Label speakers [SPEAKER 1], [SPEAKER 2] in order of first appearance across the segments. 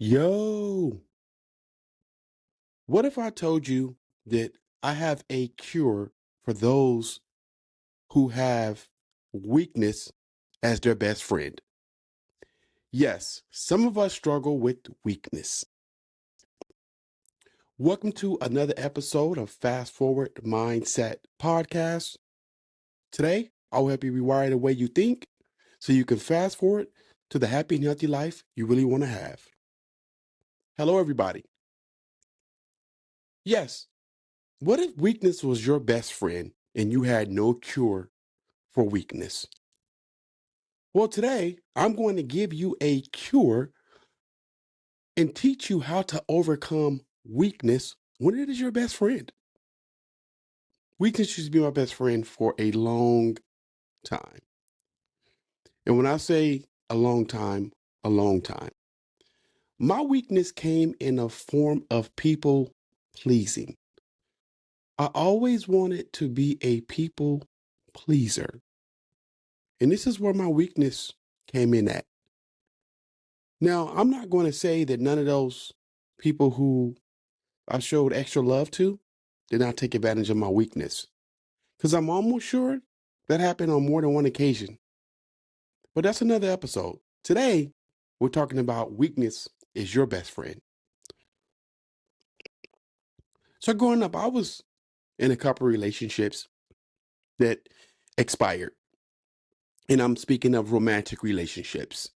[SPEAKER 1] Yo, what if I told you that I have a cure for those who have weakness as their best friend? Yes, some of us struggle with weakness. Welcome to another episode of Fast Forward Mindset Podcast. Today, I will help you rewire the way you think so you can fast forward to the happy and healthy life you really want to have. Hello, everybody. Yes, what if weakness was your best friend and you had no cure for weakness? Well, today I'm going to give you a cure and teach you how to overcome weakness when it is your best friend. Weakness used to be my best friend for a long time. And when I say a long time, my weakness came in a form of people pleasing. I always wanted to be a people pleaser. And this is where my weakness came in at. Now, I'm not going to say that none of those people who I showed extra love to did not take advantage of my weakness, because I'm almost sure that happened on more than one occasion. But that's another episode. Today, we're talking about weakness is your best friend. So, growing up, I was in a couple relationships that expired. And I'm speaking of romantic relationships.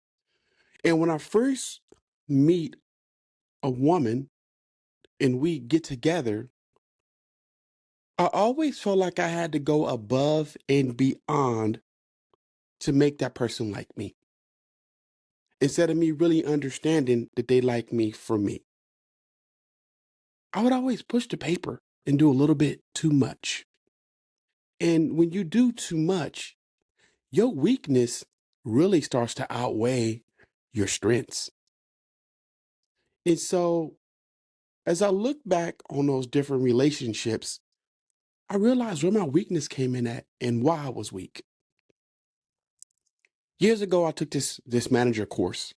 [SPEAKER 1] And when I first meet a woman and we get together, I always felt like I had to go above and beyond to make that person like me, instead of me really understanding that they like me for me. I would always push the paper and do a little bit too much. And when you do too much, your weakness really starts to outweigh your strengths. And so, as I look back on those different relationships, I realized where my weakness came in at and why I was weak. Years ago, I took this manager course,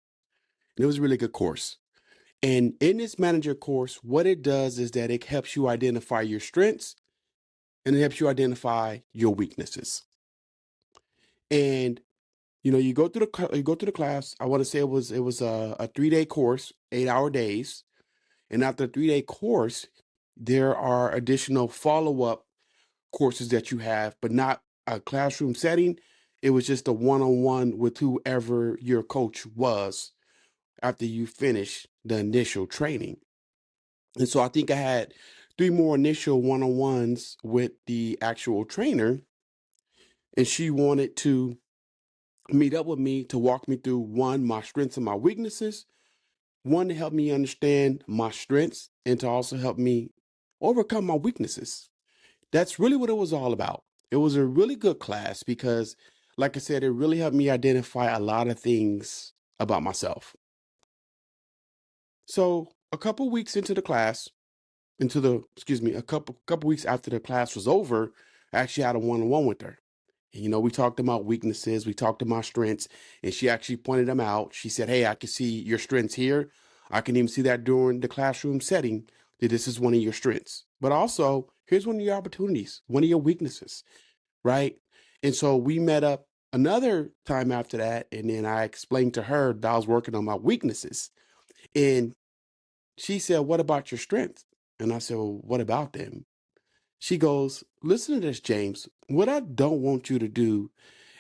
[SPEAKER 1] and it was a really good course. And in this manager course, what it does is that it helps you identify your strengths and it helps you identify your weaknesses. And you go through the class. I want to say it was a 3 day course, 8 hour days. And after the 3 day course, there are additional follow up courses that you have, but not a classroom setting. It was just a one on one with whoever your coach was after you finish the initial training. And so I think I had three more initial one on ones with the actual trainer, and she wanted to meet up with me to walk me through one, my strengths and my weaknesses, one to help me understand my strengths, and to also help me overcome my weaknesses. That's really what it was all about. It was a really good class because, like I said, it really helped me identify a lot of things about myself. So, a couple weeks into the class, a couple weeks after the class was over, I actually had a one-on-one with her. And, we talked about weaknesses, we talked about strengths, and she actually pointed them out. She said, "Hey, I can see your strengths here. I can even see that during the classroom setting, that this is one of your strengths. But also, here's one of your opportunities, one of your weaknesses, right?" And so we met up another time after that, and then I explained to her that I was working on my weaknesses. And she said, "What about your strengths?" And I said, "Well, what about them?" She goes, "Listen to this, James. What I don't want you to do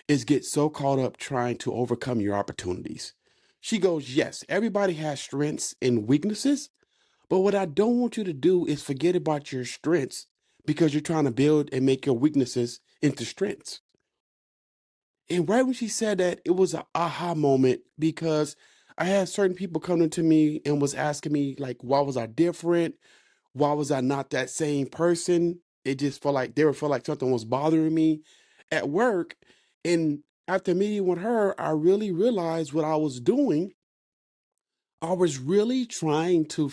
[SPEAKER 1] is get so caught up trying to overcome your opportunities." She goes, "Yes, everybody has strengths and weaknesses, but what I don't want you to do is forget about your strengths because you're trying to build and make your weaknesses into strengths." And right when she said that, it was an aha moment because I had certain people coming to me and was asking me, like, why was I different? Why was I not that same person? It just felt like felt like something was bothering me at work. And after meeting with her, I really realized what I was doing. I was really trying to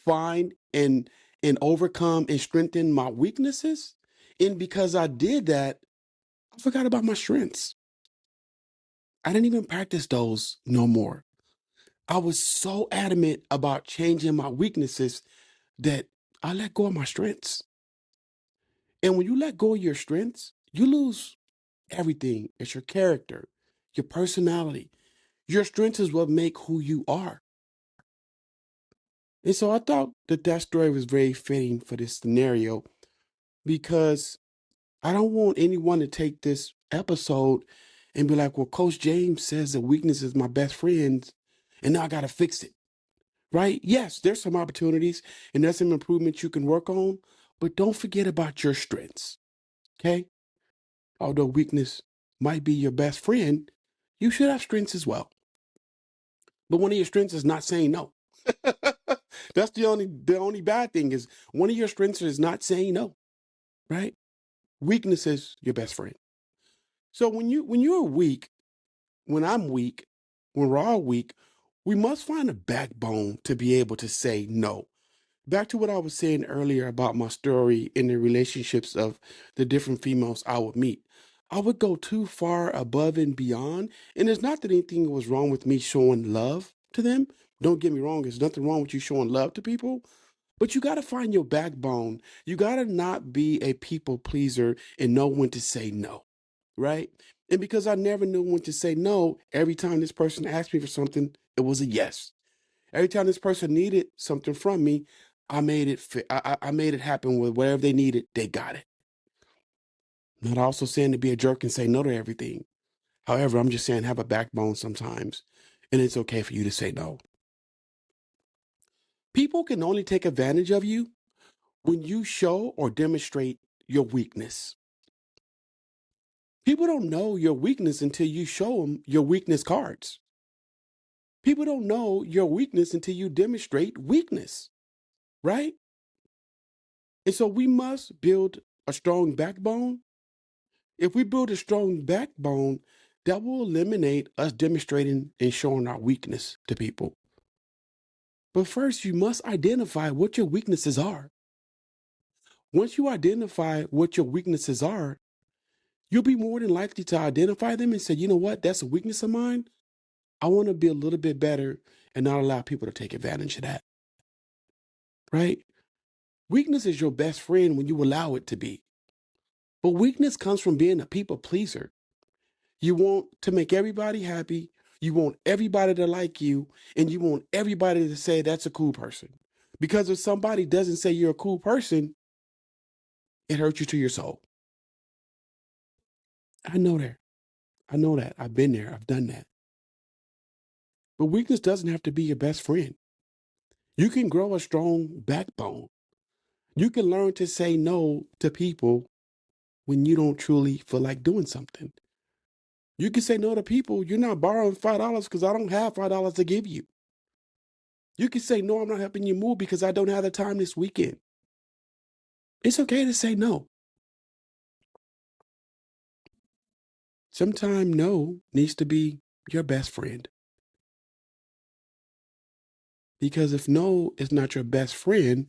[SPEAKER 1] find and overcome and strengthen my weaknesses. And because I did that, I forgot about my strengths. I didn't even practice those no more. I was so adamant about changing my weaknesses that I let go of my strengths. And when you let go of your strengths, you lose everything. It's your character, your personality. Your strengths is what make who you are. And so I thought that that story was very fitting for this scenario because I don't want anyone to take this episode and be like, well, Coach James says that weakness is my best friend, and now I got to fix it, right? Yes, there's some opportunities and there's some improvements you can work on, but don't forget about your strengths, okay? Although weakness might be your best friend, you should have strengths as well. But one of your strengths is not saying no. That's the only bad thing is one of your strengths is not saying no, right? Weakness is your best friend. So when you're weak, when I'm weak, when we're all weak, we must find a backbone to be able to say no. Back to what I was saying earlier about my story in the relationships of the different females I would meet. I would go too far above and beyond. And it's not that anything was wrong with me showing love to them. Don't get me wrong, there's nothing wrong with you showing love to people. But you got to find your backbone. You got to not be a people pleaser and know when to say no, right? And because I never knew when to say no, every time this person asked me for something, it was a yes. Every time this person needed something from me, I made it fit. I made it happen with whatever they needed. They got it. Not also saying to be a jerk and say no to everything. However, I'm just saying have a backbone sometimes, and it's okay for you to say no. People can only take advantage of you when you show or demonstrate your weakness. People don't know your weakness until you show them your weakness cards. People don't know your weakness until you demonstrate weakness, right? And so we must build a strong backbone. If we build a strong backbone, that will eliminate us demonstrating and showing our weakness to people. But first, you must identify what your weaknesses are. Once you identify what your weaknesses are, you'll be more than likely to identify them and say, you know what, that's a weakness of mine. I want to be a little bit better and not allow people to take advantage of that, right? Weakness is your best friend when you allow it to be. But weakness comes from being a people pleaser. You want to make everybody happy. You want everybody to like you. And you want everybody to say that's a cool person. Because if somebody doesn't say you're a cool person, it hurts you to your soul. I know that. I know that. I've been there. I've done that. But weakness doesn't have to be your best friend. You can grow a strong backbone. You can learn to say no to people when you don't truly feel like doing something. You can say no to people. You're not borrowing $5 because I don't have $5 to give you. You can say, no, I'm not helping you move because I don't have the time this weekend. It's okay to say no. Sometimes no needs to be your best friend. Because if no is not your best friend,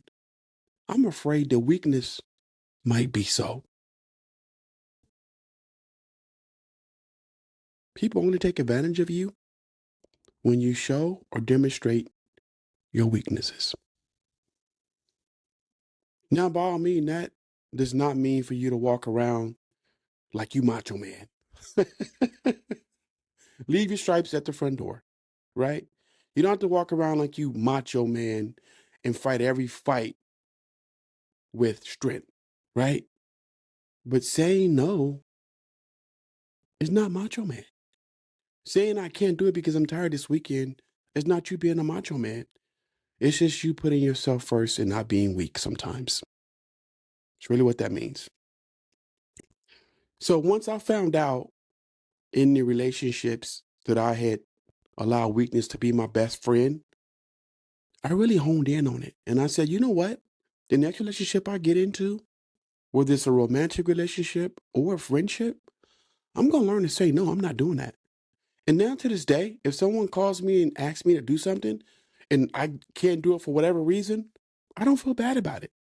[SPEAKER 1] I'm afraid the weakness might be so. People only take advantage of you when you show or demonstrate your weaknesses. Now, by all means, that does not mean for you to walk around like you macho man. Leave your stripes at the front door, right? You don't have to walk around like you macho man and fight every fight with strength, right? But saying no is not macho man. Saying I can't do it because I'm tired this weekend is not you being a macho man. It's just you putting yourself first and not being weak sometimes. It's really what that means. So once I found out in the relationships that I had allowed weakness to be my best friend, I really honed in on it. And I said, you know what? The next relationship I get into, whether it's a romantic relationship or a friendship, I'm going to learn to say, no, I'm not doing that. And now to this day, if someone calls me and asks me to do something and I can't do it for whatever reason, I don't feel bad about it.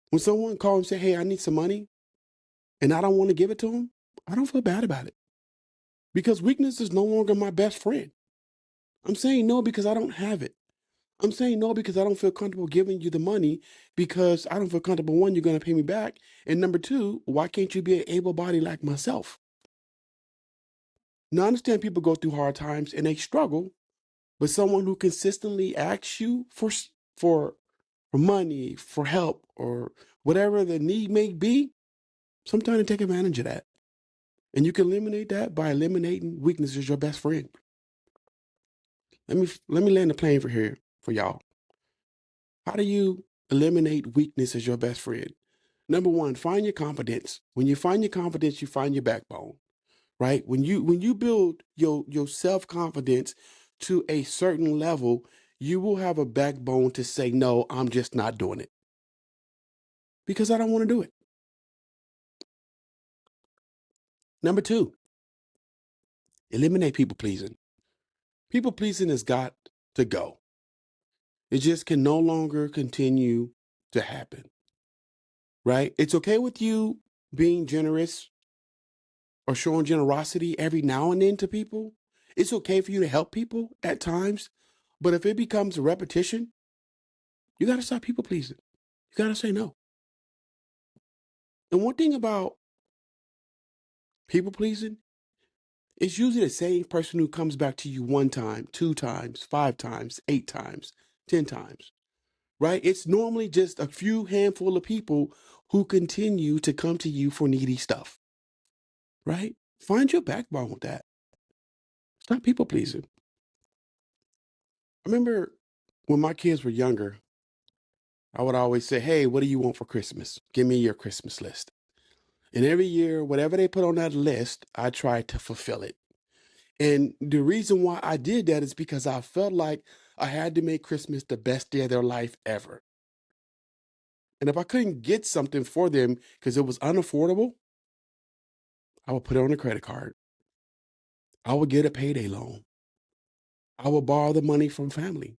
[SPEAKER 1] When someone calls and say, hey, I need some money and I don't want to give it to them, I don't feel bad about it because weakness is no longer my best friend. I'm saying no because I don't have it. I'm saying no because I don't feel comfortable giving you the money because I don't feel comfortable. One, you're going to pay me back. And number two, why can't you be an able body like myself? Now, I understand people go through hard times and they struggle, but someone who consistently asks you for, for money, for help, or whatever the need may be, sometimes they take advantage of that. And you can eliminate that by eliminating weakness as your best friend. Let me land the plane for here for y'all. How do you eliminate weakness as your best friend? Number one, find your confidence. When you find your confidence, you find your backbone, right? When you build your self-confidence to a certain level, you will have a backbone to say, no, I'm just not doing it because I don't want to do it. Number two, eliminate people pleasing. People pleasing has got to go. It just can no longer continue to happen, right? It's okay with you being generous or showing generosity every now and then to people. It's okay for you to help people at times. But if it becomes a repetition, you got to stop people pleasing. You got to say no. And one thing about people pleasing, it's usually the same person who comes back to you one time, two times, five times, eight times, 10 times, right? It's normally just a few handful of people who continue to come to you for needy stuff, right? Find your backbone with that. Stop people pleasing. I remember when my kids were younger, I would always say, hey, what do you want for Christmas? Give me your Christmas list. And every year, whatever they put on that list, I tried to fulfill it. And the reason why I did that is because I felt like I had to make Christmas the best day of their life ever. And if I couldn't get something for them because it was unaffordable, I would put it on a credit card. I would get a payday loan. I would borrow the money from family.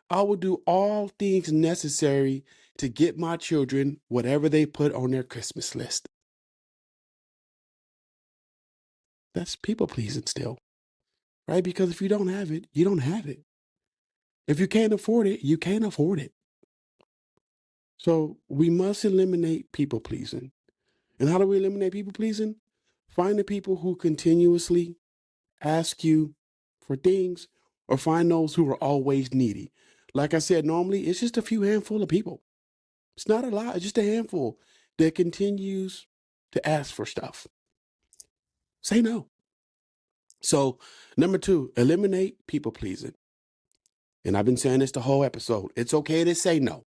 [SPEAKER 1] I would do all things necessary to get my children whatever they put on their Christmas list. That's people pleasing still, right? Because if you don't have it, you don't have it. If you can't afford it, you can't afford it. So we must eliminate people pleasing. And how do we eliminate people pleasing? Find the people who continuously ask you for things or find those who are always needy. Like I said, normally it's just a few handful of people. It's not a lot, it's just a handful that continues to ask for stuff. Say no. So, number two, eliminate people pleasing. And I've been saying this the whole episode. It's okay to say no.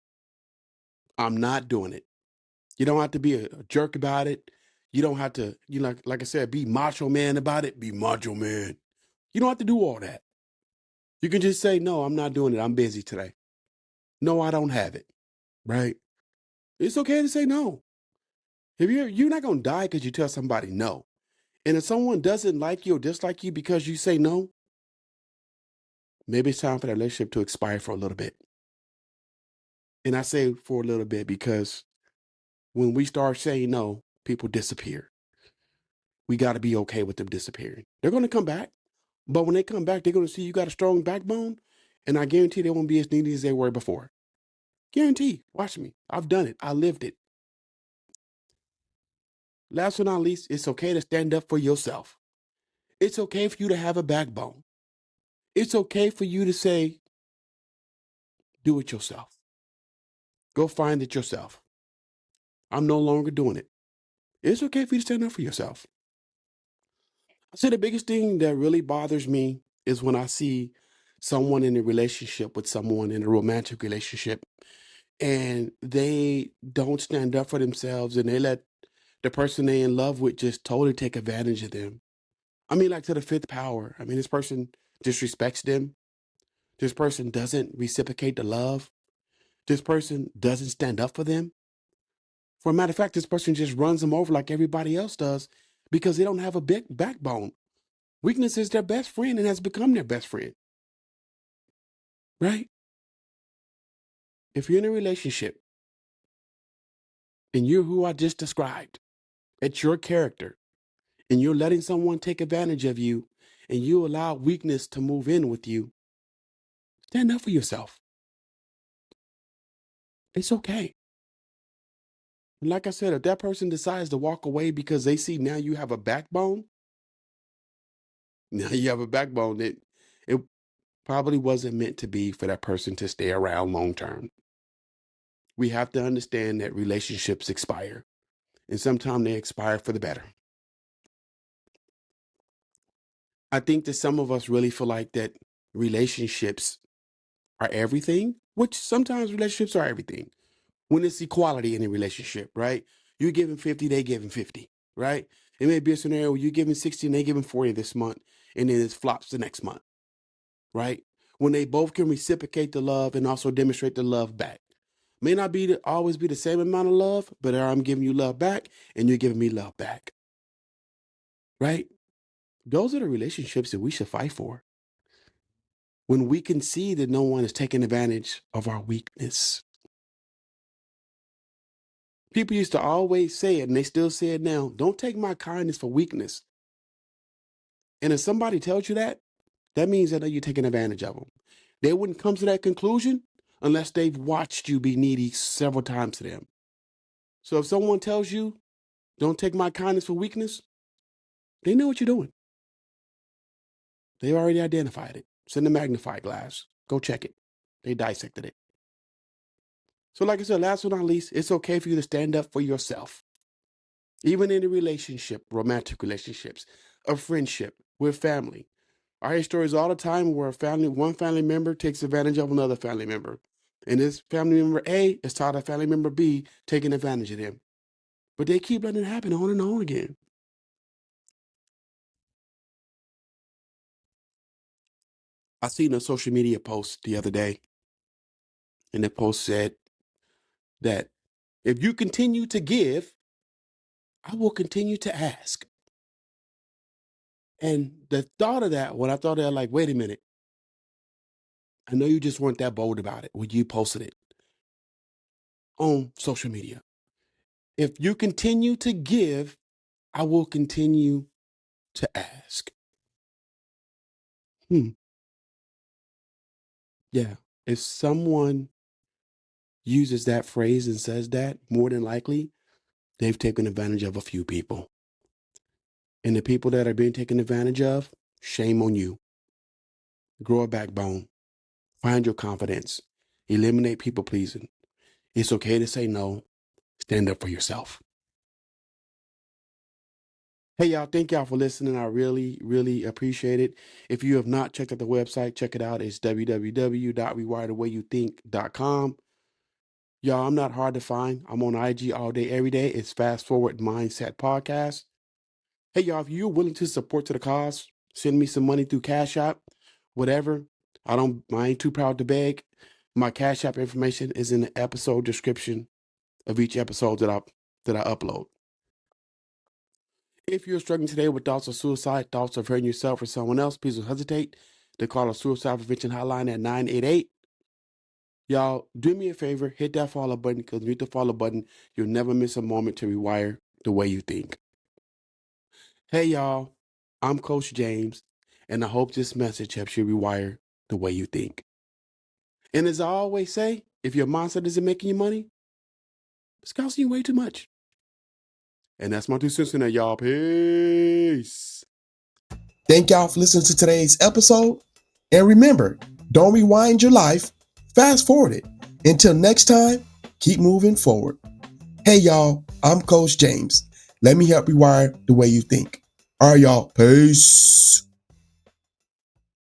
[SPEAKER 1] I'm not doing it. You don't have to be a jerk about it. You don't have to, like I said, be macho man about it. Be macho man. You don't have to do all that. You can just say, no, I'm not doing it. I'm busy today. No, I don't have it. Right? It's okay to say no. If you're not gonna die because you tell somebody no. And if someone doesn't like you or dislike you because you say no, maybe it's time for that relationship to expire for a little bit. And I say for a little bit because when we start saying no, people disappear. We got to be okay with them disappearing. They're going to come back, but when they come back, they're going to see you got a strong backbone, and I guarantee they won't be as needy as they were before. Guarantee. Watch me. I've done it. I lived it. Last but not least, it's okay to stand up for yourself. It's okay for you to have a backbone. It's okay for you to say, do it yourself. Go find it yourself. I'm no longer doing it. It's okay for you to stand up for yourself. I say the biggest thing that really bothers me is when I see someone in a relationship with someone in a romantic relationship and they don't stand up for themselves and they let the person they in love with just totally take advantage of them. I mean, like to the fifth power. I mean, this person disrespects them. This person doesn't reciprocate the love. This person doesn't stand up for them. For a matter of fact, this person just runs them over like everybody else does because they don't have a big backbone. Weakness is their best friend and has become their best friend, right? If you're in a relationship and you're who I just described, it's your character, and you're letting someone take advantage of you and you allow weakness to move in with you, Stand up for yourself. It's okay. And like I said, if that person decides to walk away because they see now you have a backbone, now you have a backbone that it probably wasn't meant to be for that person to stay around long term. We have to understand that relationships expire, and sometimes they expire for the better. I think that some of us really feel like that relationships are everything, which sometimes relationships are everything. When it's equality in a relationship, right? You're giving 50, they giving 50, right? It may be a scenario where you're giving 60 and they giving 40 this month, and then it flops the next month, right? When they both can reciprocate the love and also demonstrate the love back. May not be always be the same amount of love, but I'm giving you love back and you're giving me love back, right? Those are the relationships that we should fight for. When we can see that no one is taking advantage of our weakness. People used to always say it, and they still say it now. Don't take my kindness for weakness. And if somebody tells you that, that means that you're taking advantage of them. They wouldn't come to that conclusion unless they've watched you be needy several times to them. So if someone tells you, don't take my kindness for weakness, they know what you're doing. They already identified it. It's in the magnifying glass. Go check it. They dissected it. So like I said, last but not least, it's okay for you to stand up for yourself. Even in a relationship, romantic relationships, a friendship, with family. I hear stories all the time where one family member takes advantage of another family member. And this family member A is tired of family member B taking advantage of them. But they keep letting it happen on and on again. I seen a social media post the other day, and the post said that if you continue to give, I will continue to ask. And the thought of that, when I thought of that, like, wait a minute, I know you just weren't that bold about it when you posted it on social media. If you continue to give, I will continue to ask. Hmm. Yeah. If someone uses that phrase and says that, more than likely, they've taken advantage of a few people. And the people that are being taken advantage of, shame on you. Grow a backbone. Find your confidence. Eliminate people pleasing. It's okay to say no. Stand up for yourself. Hey, y'all, thank y'all for listening. I really, really appreciate it. If you have not checked out the website, check it out. It's www.rewirethewayyoutthink.com. Y'all, I'm not hard to find. I'm on IG all day, every day. It's Fast Forward Mindset Podcast. Hey, y'all, if you're willing to support to the cause, send me some money through Cash App, whatever. I ain't too proud to beg. My Cash App information is in the episode description of each episode that I upload. If you're struggling today with thoughts of suicide, thoughts of hurting yourself or someone else, please don't hesitate to call a suicide prevention hotline at 988. Y'all, do me a favor, hit that follow button, because when you hit the follow button, you'll never miss a moment to rewire the way you think. Hey, y'all, I'm Coach James, and I hope this message helps you rewire the way you think. And as I always say, if your mindset isn't making you money, it's costing you way too much. And that's my 2 cents in there, y'all. Peace.
[SPEAKER 2] Thank y'all for listening to today's episode. And remember, don't rewind your life, fast forward it. Until next time, keep moving forward. Hey, y'all, I'm Coach James. Let me help rewire the way you think. All right, y'all. Peace.